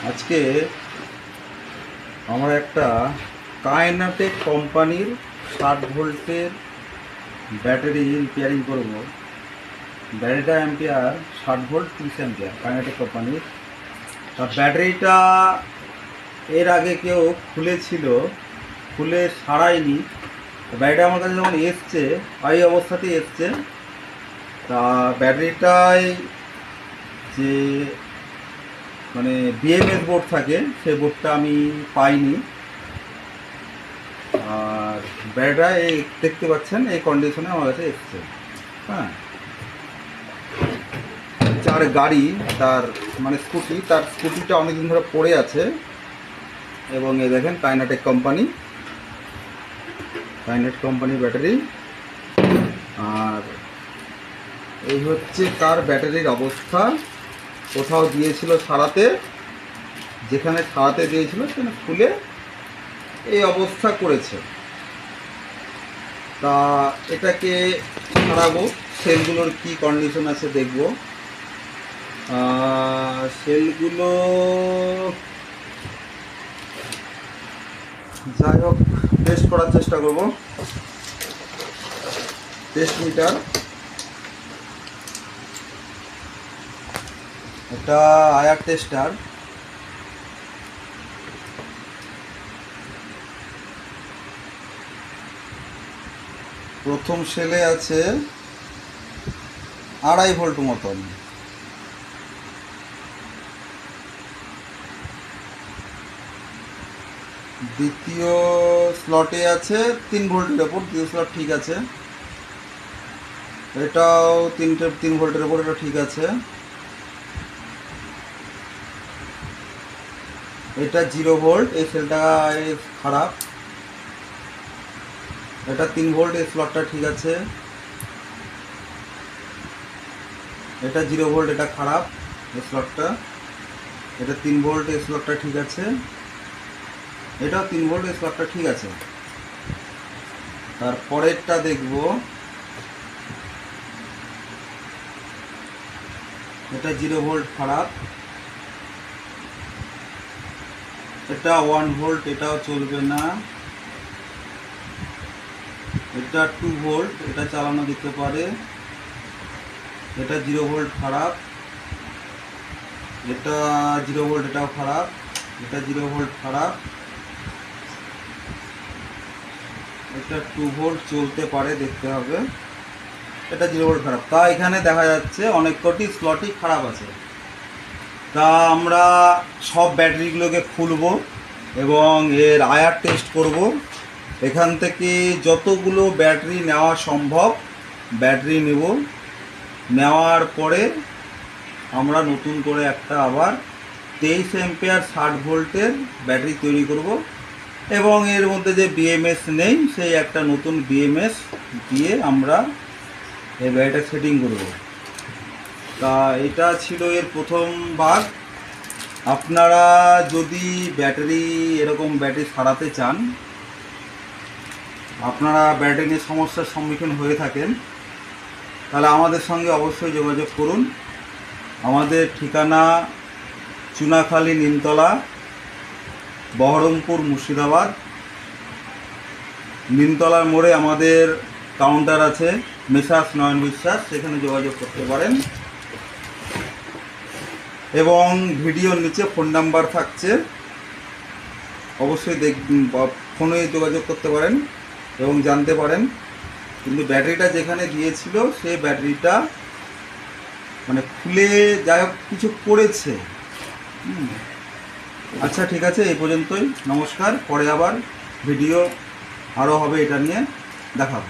আজকে আমরা একটা কাইনেটেক কোম্পানির 60 ভোল্টের ব্যাটারি রিপেয়ারিং করব। ব্যাটারিটা অ্যাম্পিয়ার 60 ভোল্ট 30 অ্যাম্পিয়ার কাইনেটেক কোম্পানির। তা ব্যাটারিটা এর আগে কেউ খুলেছিল, খুলে সারায়নি। ব্যাটারিটা আমার কাছে যখন এসছে এই অবস্থাতেই এসছে। তা ব্যাটারিটায় যে মানে বিএমএস বোর্ড থাকে সেই বোর্ডটা আমি পাইনি। আর ব্যাটারিটা এই দেখতে পাচ্ছেন এই কন্ডিশনে আমার কাছে এসছে। হ্যাঁ, যার গাড়ি তার মানে স্কুটি, তার স্কুটিটা অনেকদিন ধরে পড়ে আছে। এবং এই দেখেন কাইনেটেক কোম্পানি ব্যাটারি। আর এই হচ্ছে তার ব্যাটারির অবস্থা। কোথাও দিয়েছিল সারাতে, যেখানে সারাতে দিয়েছিল সেখানে খুলে এই অবস্থা করেছে। তা এটাকে সারাবো, সেলগুলোর কি কন্ডিশন আছে দেখব। সেলগুলো যাই হোক টেস্ট করার চেষ্টা করব। টেস্ট মিটার, এটা আয়ার টেস্টার। প্রথম সেলে আছে 2.5 ভোল্ট মতন। দ্বিতীয় স্লটে আছে 3 ভোল্টের ওপর, দ্বিতীয় স্লট ঠিক আছে। এটাও 3 ভোল্টের ওপর, এটা ঠিক আছে। এটা 0 ভোল্ট, এই সেলটা খারাপ। এটা 3 ভোল্ট, এই স্লটটা ঠিক আছে। এটা 0 ভোল্ট, এটা খারাপ এই স্লটটা। এটা 3 ভোল্ট, এই স্লটটা ঠিক আছে। এটাও 3 ভোল্ট, এই স্লটটা ঠিক আছে। তারপরেরটা দেখব, এটা 0 ভোল্ট খারাপ। এটা 1 ভোল্ট, এটাও চলবে না। এটা 2 ভোল্ট, এটা চালানো যেতে পারে। এটা 0 ভোল্ট খারাপ। এটা 0 ভোল্ট, এটাও খারাপ। এটা 0 ভোল্ট খারাপ। এটা 2 ভোল্ট চলতে পারে, দেখতে হবে। এটা 0 ভোল্ট খারাপ। তা এখানে দেখা যাচ্ছে অনেক কটি স্লটই খারাপ আছে। তা আমরা সব ব্যাটারিগুলোকে খুলব এবং এর আয়ার টেস্ট করব। এখান থেকে যতগুলো ব্যাটারি নেওয়া সম্ভব ব্যাটারি নেব। নেওয়ার পরে আমরা নতুন করে একটা আবার 23 অ্যাম্পিয়ার 60 ভোল্টের ব্যাটারি তৈরি করব এবং এর মধ্যে যে বিএমএস নেই সেই একটা নতুন বিএমএস দিয়ে আমরা এই ব্যাটারিটা সেটিং করব। তা এটা ছিল এর প্রথম ভাগ। আপনারা যদি ব্যাটারি এরকম ব্যাটারি সারাতে চান, আপনারা ব্যাটারি নিয়ে সমস্যার সম্মুখীন হয়ে থাকেন, তাহলে আমাদের সঙ্গে অবশ্যই যোগাযোগ করুন। আমাদের ঠিকানা চুনাখালী, নিমতলা, বহরমপুর, মুর্শিদাবাদ। নিমতলার মোড়ে আমাদের কাউন্টার আছে, মেসার্স নয়ন বিশ্বাস, সেখানে যোগাযোগ করতে পারেন। এবং ভিডিওর নিচে ফোন নাম্বার থাকছে, অবশ্যই ফোনে যোগাযোগ করতে পারেন এবং জানতে পারেন। কিন্তু ব্যাটারিটা যেখানে দিয়েছিল সেই ব্যাটারিটা মানে খুলে যাই হোক কিছু পড়েছে। আচ্ছা ঠিক আছে, এই পর্যন্তই। নমস্কার। পরে আবার ভিডিও আরও হবে, এটা নিয়ে দেখাবো।